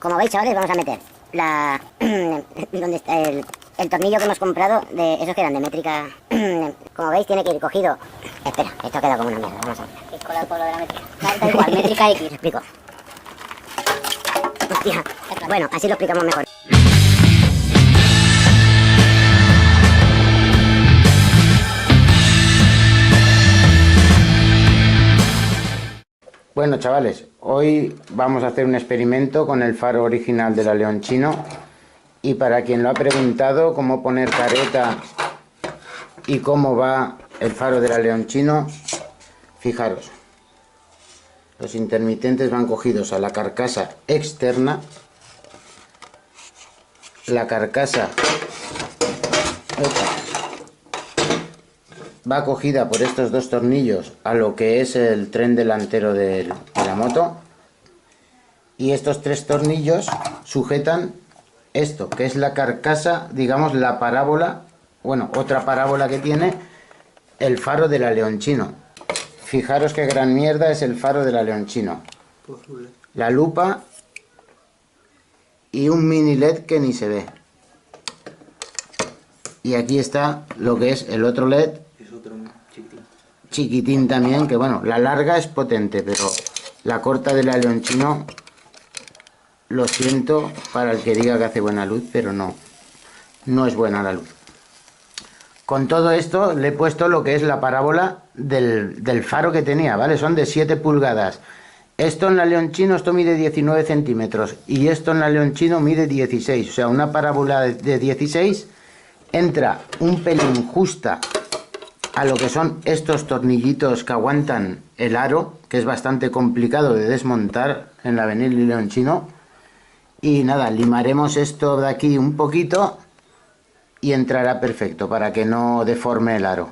Como veis, chavales, vamos a meter la... ¿Dónde está el tornillo que hemos comprado? De esos que eran de métrica. Como veis, tiene que ir cogido... Espera, esto queda como una mierda. Vamos a ver. Es colar por lo de la métrica. Da igual, métrica X. Te explico. Hostia. Bueno, así lo explicamos mejor. Bueno, chavales, hoy vamos a hacer un experimento con el faro original de la Leonchino. Y para quien lo ha preguntado cómo poner careta y cómo va el faro de la Leonchino, fijaros, los intermitentes van cogidos a la carcasa externa, la carcasa va cogida por estos dos tornillos a lo que es el tren delantero de la moto, y estos tres tornillos sujetan esto, que es la carcasa, digamos la parábola, bueno, otra parábola que tiene el faro de la Leonchino. Fijaros qué gran mierda es el faro de la Leonchino. La lupa y un mini LED que ni se ve. Y aquí está lo que es el otro LED. Es otro chiquitín también, que bueno, la larga es potente, pero la corta de la Leonchino, lo siento para el que diga que hace buena luz, pero no es buena la luz. Con todo esto le he puesto lo que es la parábola del faro que tenía, ¿vale? Son de 7 pulgadas. Esto en la Leonchino, esto mide 19 centímetros y esto en la Leonchino mide 16. O sea, una parábola de 16 entra un pelín justa a lo que son estos tornillitos que aguantan el aro, que es bastante complicado de desmontar en la Benelli Leonchino. Y nada, limaremos esto de aquí un poquito y entrará perfecto para que no deforme el aro.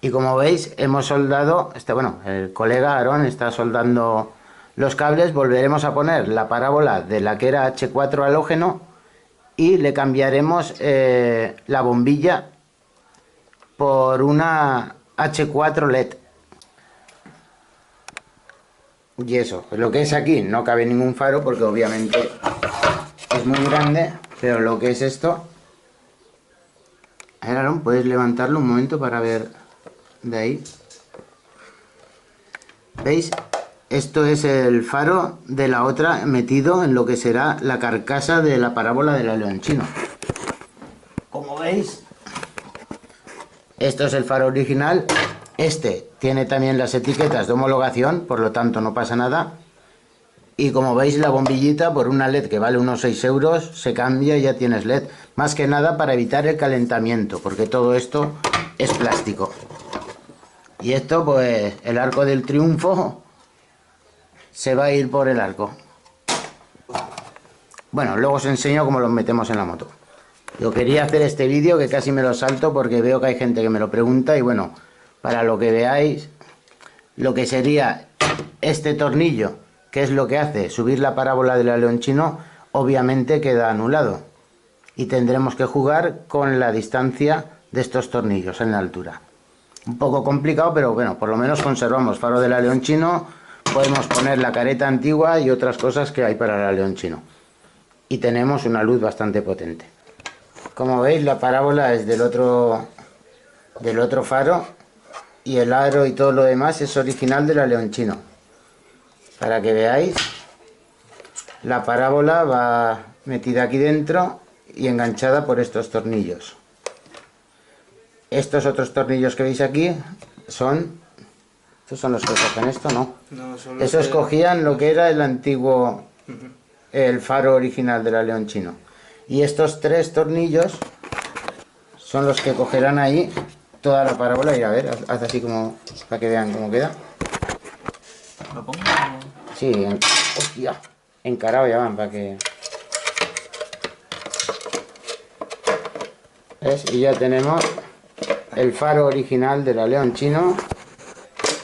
Y como veis, hemos soldado, bueno, el colega Aarón está soldando los cables. Volveremos a poner la parábola de la que era H4 halógeno y le cambiaremos la bombilla por una H4 LED. Y eso, lo que es aquí no cabe ningún faro porque obviamente es muy grande, pero lo que es esto... A ver, Aarón, ¿puedes levantarlo un momento para ver de ahí? ¿Veis? Esto es el faro de la otra metido en lo que será la carcasa de la parábola de la Leonchino. Como veis, esto es el faro original. Este tiene también las etiquetas de homologación, por lo tanto no pasa nada. Y como veis, la bombillita por una LED que vale unos 6 euros se cambia y ya tienes LED. Más que nada para evitar el calentamiento, porque todo esto es plástico. Y esto, pues, el arco del triunfo se va a ir por el arco. Bueno, luego os enseño cómo los metemos en la moto. Yo quería hacer este vídeo que casi me lo salto porque veo que hay gente que me lo pregunta y bueno, para lo que veáis lo que sería este tornillo, que es lo que hace subir la parábola de la Leonchino, obviamente queda anulado. Y tendremos que jugar con la distancia de estos tornillos en la altura. Un poco complicado, pero bueno, por lo menos conservamos faro de la Leonchino, podemos poner la careta antigua y otras cosas que hay para la Leonchino. Y tenemos una luz bastante potente. Como veis, la parábola es del otro faro y el aro y todo lo demás es original de la Leonchino. Para que veáis, la parábola va metida aquí dentro y enganchada por estos tornillos. Estos otros tornillos que veis aquí son... ¿Estos son los que cogen esto? No. Esos cogían lo que era el antiguo... el faro original de la Leonchino. Y estos tres tornillos son los que cogerán ahí toda la parábola. Y a ver, haz así como para que vean cómo queda. ¿Lo pongo? Sí, hostia, encarado ya van para que... ¿Ves? Y ya tenemos el faro original de la Leonchino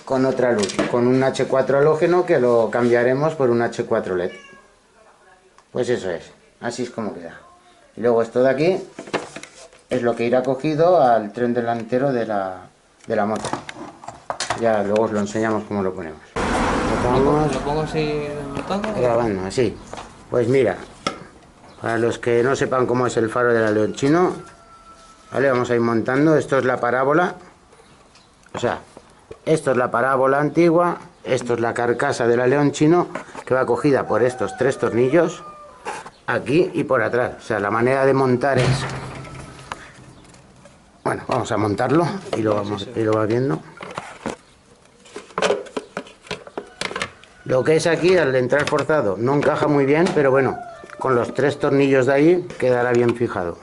con otra luz, con un H4 halógeno que lo cambiaremos por un H4 LED. Pues eso es, así es como queda. Y luego esto de aquí es lo que irá cogido al tren delantero de la moto. Ya luego os lo enseñamos cómo lo ponemos. Lo pongo así... montando? Grabando, así. Pues mira, para los que no sepan cómo es el faro de la León Chino, vale, vamos a ir montando. Esto es la parábola, o sea, esto es la parábola antigua, esto es la carcasa de la León Chino, que va cogida por estos 3 tornillos, aquí y por atrás. O sea, la manera de montar es... Bueno, vamos a montarlo y lo va viendo. Lo que es aquí, al entrar forzado, no encaja muy bien, pero bueno, con los 3 tornillos de ahí quedará bien fijado.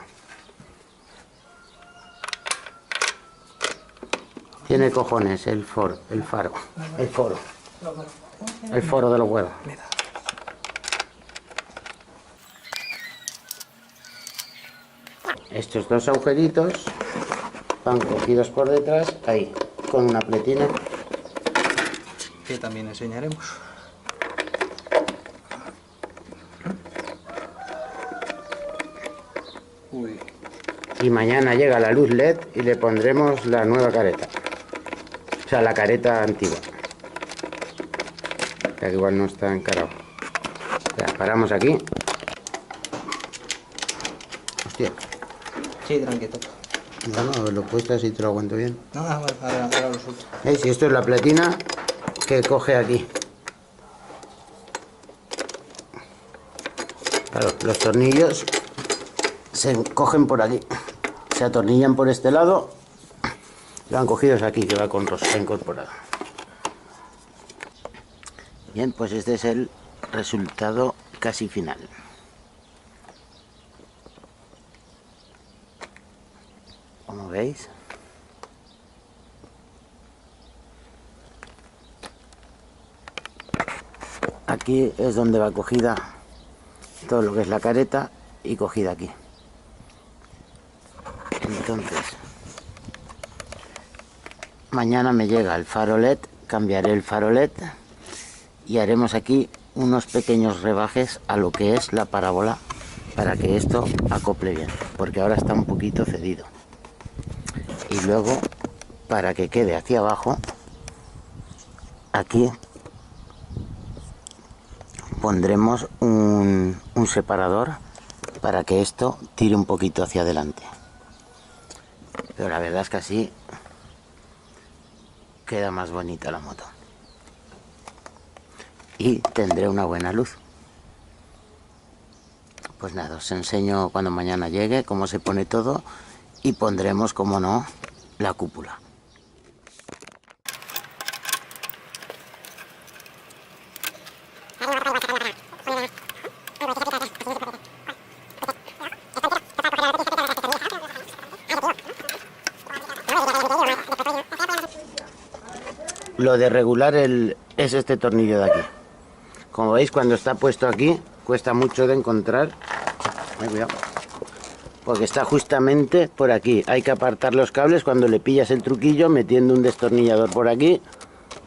Tiene cojones el foro de los huevos. Estos 2 agujeritos van cogidos por detrás, ahí, con una pletina. Que también enseñaremos. Uy. Y mañana llega la luz LED y le pondremos la nueva careta. O sea, la careta antigua. Que igual no está encarado. Ya, paramos aquí. Hostia. Sí, tranquilo. No, lo he puesto así, te lo aguanto bien. No, ahora lo suelto. ¿Veis? Y esto es la platina que coge aquí. Claro, los tornillos se cogen por aquí. Se atornillan por este lado. Y van cogidos aquí, que va con rosca incorporada. Bien, pues este es el resultado casi final. Como veis, aquí es donde va cogida todo lo que es la careta y cogida aquí. Entonces, mañana me llega el faro LED, cambiaré el faro LED y haremos aquí unos pequeños rebajes a lo que es la parábola para que esto acople bien, porque ahora está un poquito cedido. Y luego, para que quede hacia abajo, aquí pondremos un separador para que esto tire un poquito hacia adelante. Pero la verdad es que así queda más bonita la moto. Y tendré una buena luz. Pues nada, os enseño cuando mañana llegue cómo se pone todo y pondremos, como no, la cúpula. Lo de regular es este tornillo de aquí. Como veis, cuando está puesto aquí, cuesta mucho de encontrar. Cuidado. Porque está justamente por aquí. Hay que apartar los cables cuando le pillas el truquillo, metiendo un destornillador por aquí,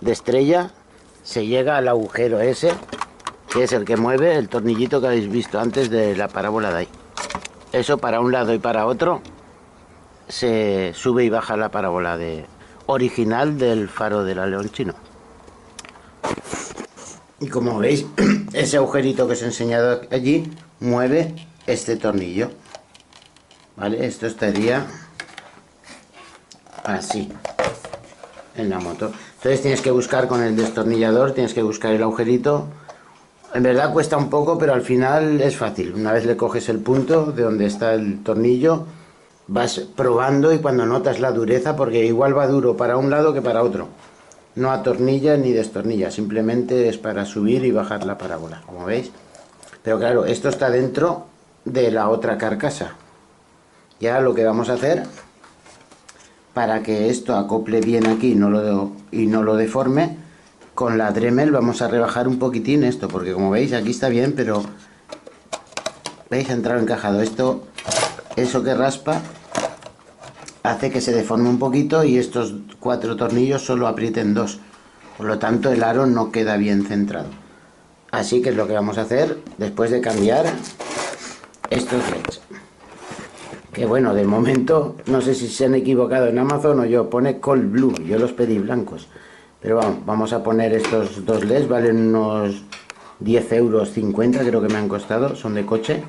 de estrella, se llega al agujero ese, que es el que mueve el tornillito que habéis visto antes de la parábola de ahí. Eso para un lado y para otro, se sube y baja la parábola original del faro de la León Chino. Y como veis, ese agujerito que os he enseñado allí mueve este tornillo. ¿Vale? Esto estaría así en la moto. Entonces tienes que buscar con el destornillador, tienes que buscar el agujerito. En verdad cuesta un poco, pero al final es fácil. Una vez le coges el punto de donde está el tornillo, vas probando y cuando notas la dureza, porque igual va duro para un lado que para otro. No atornilla ni destornilla, simplemente es para subir y bajar la parábola, como veis. Pero claro, esto está dentro de la otra carcasa. Y ahora lo que vamos a hacer, para que esto acople bien aquí y no lo deforme, con la Dremel vamos a rebajar un poquitín esto, porque como veis aquí está bien, pero veis, ha entrado encajado. Eso que raspa hace que se deforme un poquito y estos 4 tornillos solo aprieten 2. Por lo tanto el aro no queda bien centrado. Así que es lo que vamos a hacer después de cambiar estos LEDs. Que bueno, de momento no sé si se han equivocado en Amazon o yo, pone Cold Blue, yo los pedí blancos. Pero vamos a poner estos 2 LEDs, valen unos 10,50 € creo que me han costado, son de coche.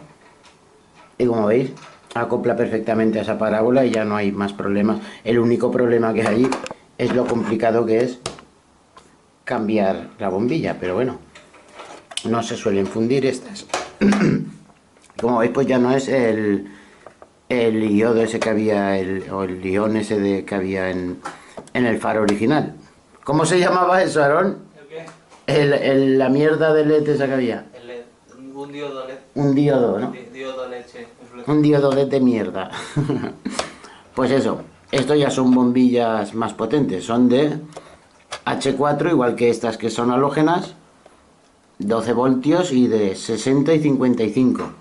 Y como veis, acopla perfectamente a esa parábola y ya no hay más problemas. El único problema que hay es lo complicado que es cambiar la bombilla, pero bueno, no se suelen fundir estas. Como veis, pues ya no es el iodo ese que había, o el ion ese que había en el faro original. ¿Cómo se llamaba eso, Aarón? ¿El qué? La mierda de LED esa que había. El LED. Un diodo LED. Un diodo, ¿no? Diodo LED, sí. Un diodo LED de mierda. Pues eso, estos ya son bombillas más potentes, son de H4, igual que estas que son halógenas, 12 voltios y de 60 y 55.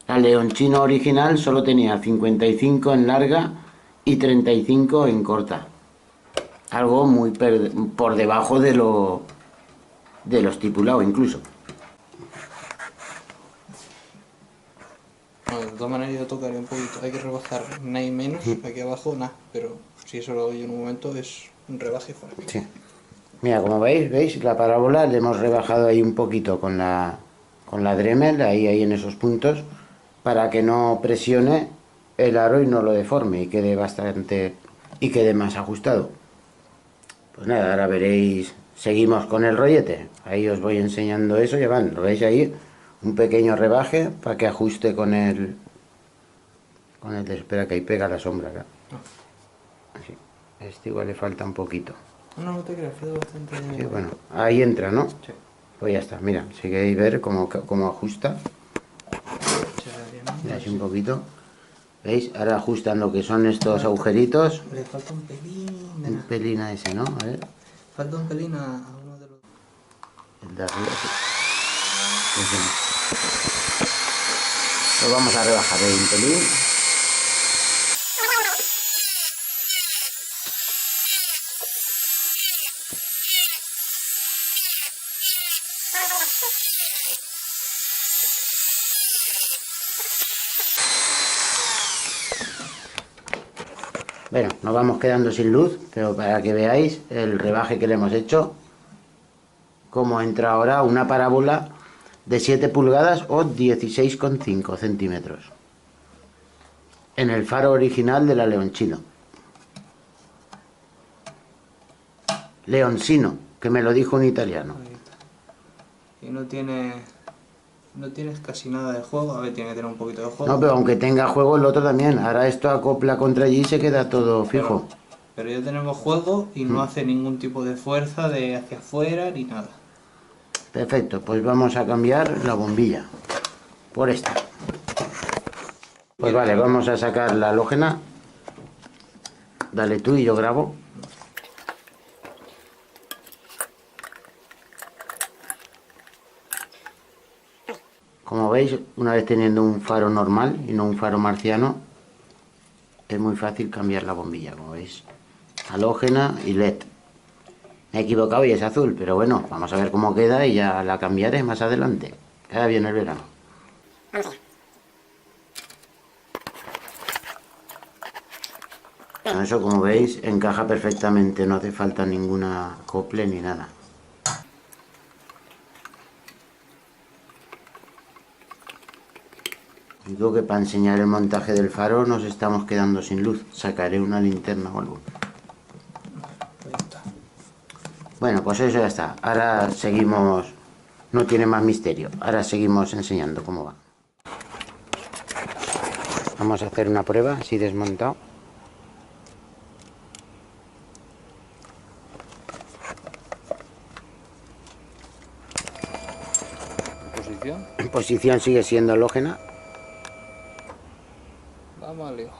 La Leonchino original solo tenía 55 en larga y 35 en corta. Algo muy por debajo de lo estipulado incluso. Bueno, de todas maneras yo tocaría un poquito. Hay que rebajar nada y menos. Aquí abajo nada. Pero si eso lo hago yo en un momento es un rebaje fuera. Sí. Mira, como veis la parábola le hemos rebajado ahí un poquito con la Dremel, ahí en esos puntos, para que no presione el aro y no lo deforme y quede más ajustado. Pues nada, ahora veréis, seguimos con el rollete. Ahí os voy enseñando eso, ya van, lo veis ahí, un pequeño rebaje para que ajuste con el espera que ahí pega la sombra acá. Así. Este igual le falta un poquito. No te creas, queda bastante... Sí, bueno, ahí entra, ¿no? Sí. Pues ya está, mira, si queréis ver cómo ajusta. Mira, así un poquito. ¿Veis? Ahora ajustan lo que son estos agujeritos. Le falta un pelín. Un pelín a ese, ¿no? A ver. Falta un pelín a uno de los... El de arriba, sí. Lo vamos a rebajar ahí un pelín. Bueno, nos vamos quedando sin luz, pero para que veáis el rebaje que le hemos hecho, cómo entra ahora una parábola de 7 pulgadas o 16,5 centímetros en el faro original de la Leonchino. Leoncino, que me lo dijo un italiano. Y no tienes casi nada de juego. A ver, tiene que tener un poquito de juego. No, pero aunque tenga juego el otro también. Ahora esto acopla contra allí y se queda todo fijo. Pero ya tenemos juego y no hace ningún tipo de fuerza de hacia afuera ni nada. Perfecto, pues vamos a cambiar la bombilla por esta. Pues vale, vamos a sacar la halógena. Dale tú y yo grabo. Como veis, una vez teniendo un faro normal y no un faro marciano, es muy fácil cambiar la bombilla, como veis. Halógena y LED. Me he equivocado y es azul, pero bueno, vamos a ver cómo queda y ya la cambiaré más adelante. Queda bien el verano. Bueno, eso, como veis, encaja perfectamente, no hace falta ninguna acople ni nada. Digo que para enseñar el montaje del faro nos estamos quedando sin luz. Sacaré una linterna o algo. Bueno, pues eso ya está. Ahora seguimos. No tiene más misterio. Ahora seguimos enseñando cómo va. Vamos a hacer una prueba así desmontado. ¿Posición? En posición sigue siendo halógena. Vamos al lío.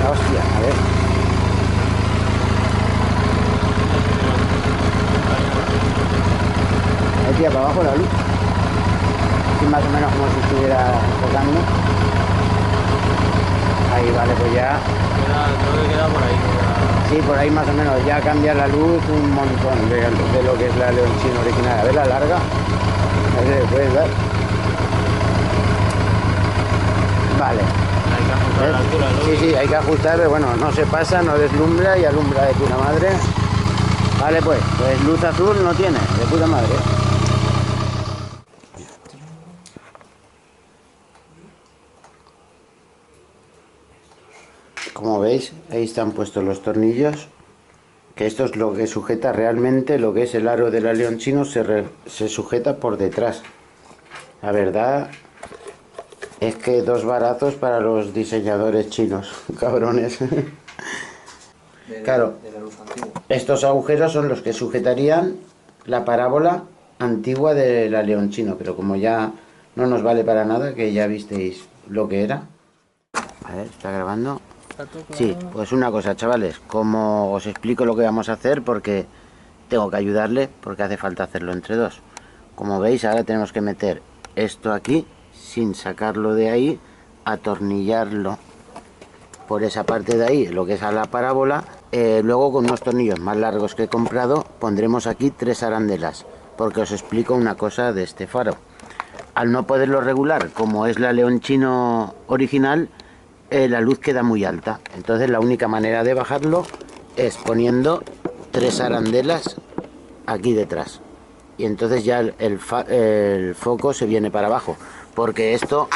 Hostia, a ver. Ahí tira para abajo la luz. Así más o menos como si estuviera enfocando. Ahí, vale, pues ya. Creo que queda por ahí. Sí, por ahí más o menos. Ya cambia la luz un montón de lo que es la Leonchino original. A ver la larga. A ver si le puedes dar. Vale. a la altura, ¿no? Sí, sí, hay que ajustar, pero bueno, no se pasa, no deslumbra y alumbra de puta madre. Vale, pues luz azul no tiene, de puta madre. Como veis, ahí están puestos los tornillos, que esto es lo que sujeta realmente lo que es el aro del aleón chino, se sujeta por detrás. La verdad es que 2 barazos para los diseñadores chinos, cabrones. Claro, De la luz antigua. estos agujeros son los que sujetarían la parábola antigua del aleón chino, pero como ya no nos vale para nada, que ya visteis lo que era. A ver, ¿está grabando? Sí, pues una cosa, chavales, como os explico lo que vamos a hacer, porque tengo que ayudarle, porque hace falta hacerlo entre dos. Como veis, ahora tenemos que meter esto aquí, sin sacarlo de ahí, atornillarlo por esa parte de ahí, lo que es a la parábola. Luego, con unos tornillos más largos que he comprado, pondremos aquí 3 arandelas, porque os explico una cosa de este faro. Al no poderlo regular, como es la León Chino original, la luz queda muy alta. Entonces la única manera de bajarlo es poniendo 3 arandelas aquí detrás, y entonces ya el foco se viene para abajo, porque esto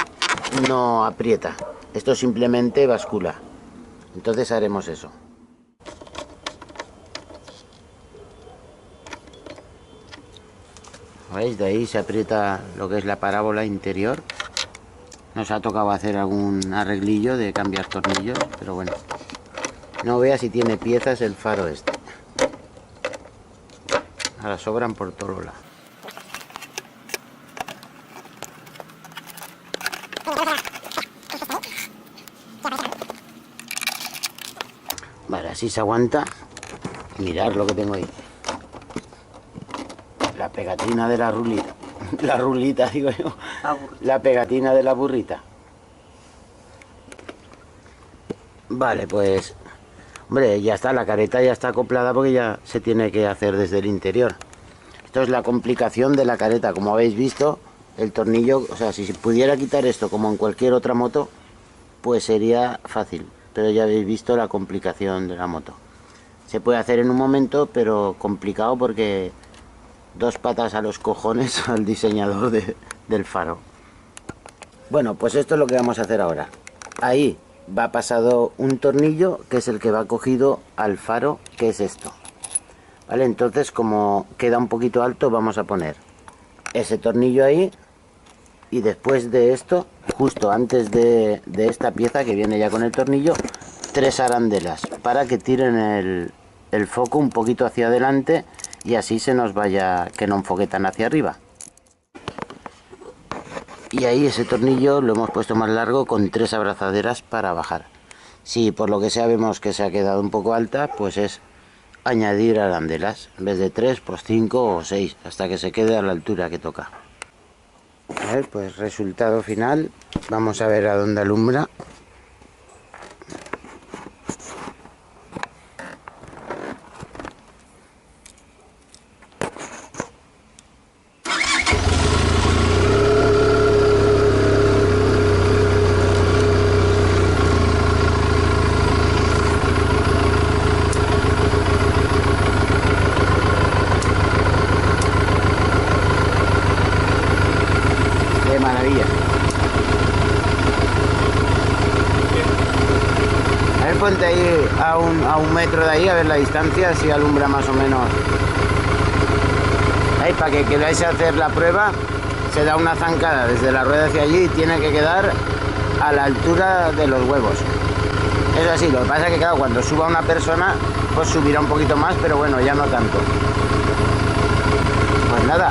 no aprieta, esto simplemente bascula. Entonces haremos eso. ¿Veis? De ahí se aprieta lo que es la parábola interior. Nos ha tocado hacer algún arreglillo de cambiar tornillos, pero bueno. No vea si tiene piezas el faro este. Ahora sobran por todos lados. Vale, así se aguanta. Mirad lo que tengo ahí. La pegatina de la rulita. La rulita, digo yo. La pegatina de la burrita. Vale, pues... Hombre, ya está, la careta ya está acoplada porque ya se tiene que hacer desde el interior. Esto es la complicación de la careta. Como habéis visto, el tornillo... O sea, si se pudiera quitar esto como en cualquier otra moto, pues sería fácil. Pero ya habéis visto la complicación de la moto. Se puede hacer en un momento, pero complicado porque... 2 patas a los cojones al diseñador del faro. Bueno, pues esto es lo que vamos a hacer ahora. Ahí va pasado un tornillo, que es el que va cogido al faro, que es esto. Vale, entonces como queda un poquito alto, vamos a poner ese tornillo ahí. Y después de esto, justo antes de esta pieza que viene ya con el tornillo, 3 arandelas para que tiren el foco un poquito hacia adelante, y así se nos vaya, que no enfoque tan hacia arriba. Y ahí ese tornillo lo hemos puesto más largo, con 3 abrazaderas para bajar. Si por lo que sea vemos que se ha quedado un poco alta, pues es añadir arandelas. En vez de 3, pues 5 o 6, hasta que se quede a la altura que toca. A ver, pues resultado final. Vamos a ver a dónde alumbra. Qué maravilla. A ver, ponte ahí a un metro de ahí, a ver la distancia, si alumbra más o menos. Ahí, para que queráis hacer la prueba, se da una zancada desde la rueda hacia allí y tiene que quedar a la altura de los huevos. Es así, lo que pasa es que claro, cuando suba una persona, pues subirá un poquito más, pero bueno, ya no tanto. Pues nada.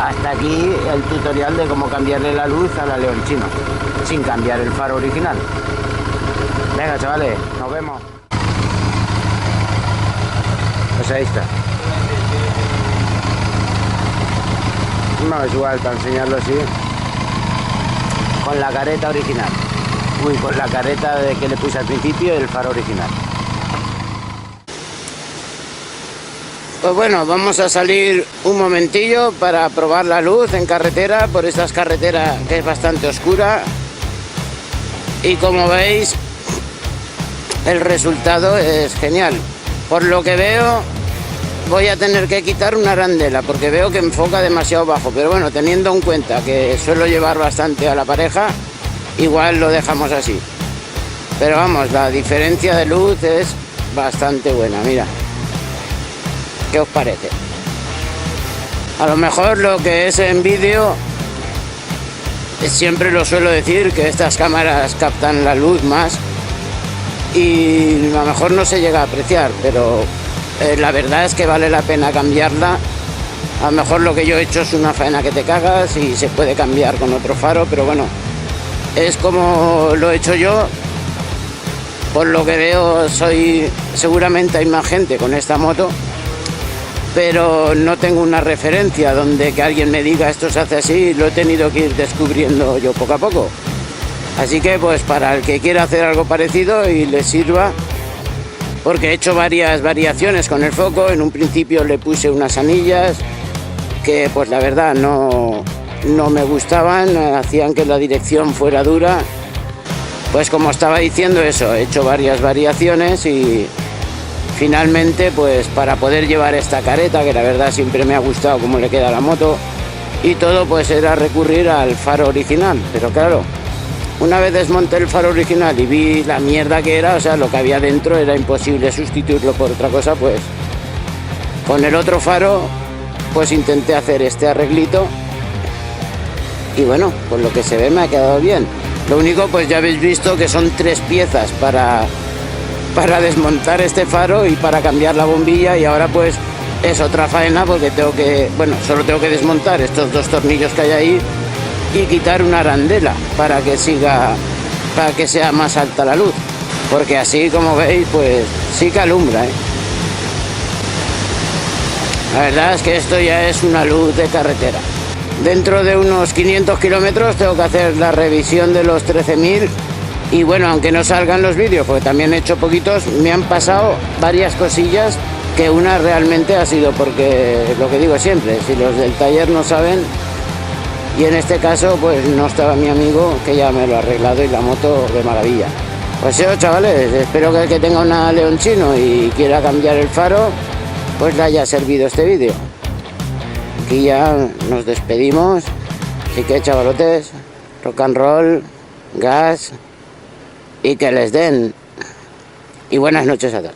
Hasta aquí el tutorial de cómo cambiarle la luz a la León Chino, sin cambiar el faro original. Venga, chavales, nos vemos. Pues ahí está. No, es igual, para enseñarlo así. Con la careta original. Uy, con la careta de que le puse al principio y el faro original. Pues bueno, vamos a salir un momentillo para probar la luz en carretera, por estas carreteras que es bastante oscura. y como veis el resultado es genial. Por lo que veo voy a tener que quitar una arandela porque veo que enfoca demasiado bajo, pero bueno, teniendo en cuenta que suelo llevar bastante a la pareja, igual lo dejamos así. Pero vamos, la diferencia de luz es bastante buena, mira. ¿Qué os parece? A lo mejor lo que es en vídeo, siempre lo suelo decir, que estas cámaras captan la luz más y a lo mejor no se llega a apreciar, pero la verdad es que vale la pena cambiarla. A lo mejor lo que yo he hecho es una faena que te cagas y se puede cambiar con otro faro, pero bueno, es como lo he hecho yo. Por lo que veo, seguramente hay más gente con esta moto, pero no tengo una referencia donde que alguien me diga esto se hace así. Lo he tenido que ir descubriendo yo poco a poco. Así que pues para el que quiera hacer algo parecido y le sirva, porque he hecho varias variaciones con el foco. En un principio le puse unas anillas que pues la verdad no me gustaban, hacían que la dirección fuera dura. Pues como estaba diciendo eso, he hecho varias variaciones y finalmente pues para poder llevar esta careta, que la verdad siempre me ha gustado cómo le queda a la moto y todo, pues era recurrir al faro original. Pero claro, una vez desmonté el faro original y vi la mierda que era, o sea, lo que había dentro era imposible sustituirlo por otra cosa, pues con el otro faro pues intenté hacer este arreglito y bueno, por lo que se ve me ha quedado bien. Lo único, pues ya habéis visto que son 3 piezas para desmontar este faro y para cambiar la bombilla, y ahora pues es otra faena porque solo tengo que desmontar estos 2 tornillos que hay ahí y quitar una arandela para que sea más alta la luz, porque así como veis pues sí que alumbra, ¿eh? La verdad es que esto ya es una luz de carretera. Dentro de unos 500 kilómetros tengo que hacer la revisión de los 13.000 y bueno, aunque no salgan los vídeos, porque también he hecho poquitos, me han pasado varias cosillas, que una realmente ha sido porque, lo que digo siempre, si los del taller no saben, y en este caso pues no estaba mi amigo, que ya me lo ha arreglado y la moto de maravilla. Pues eso, chavales, espero que el que tenga una León Chino y quiera cambiar el faro, pues le haya servido este vídeo. Aquí ya nos despedimos, así que chavalotes, rock and roll, gas y que les den. Y buenas noches a todos.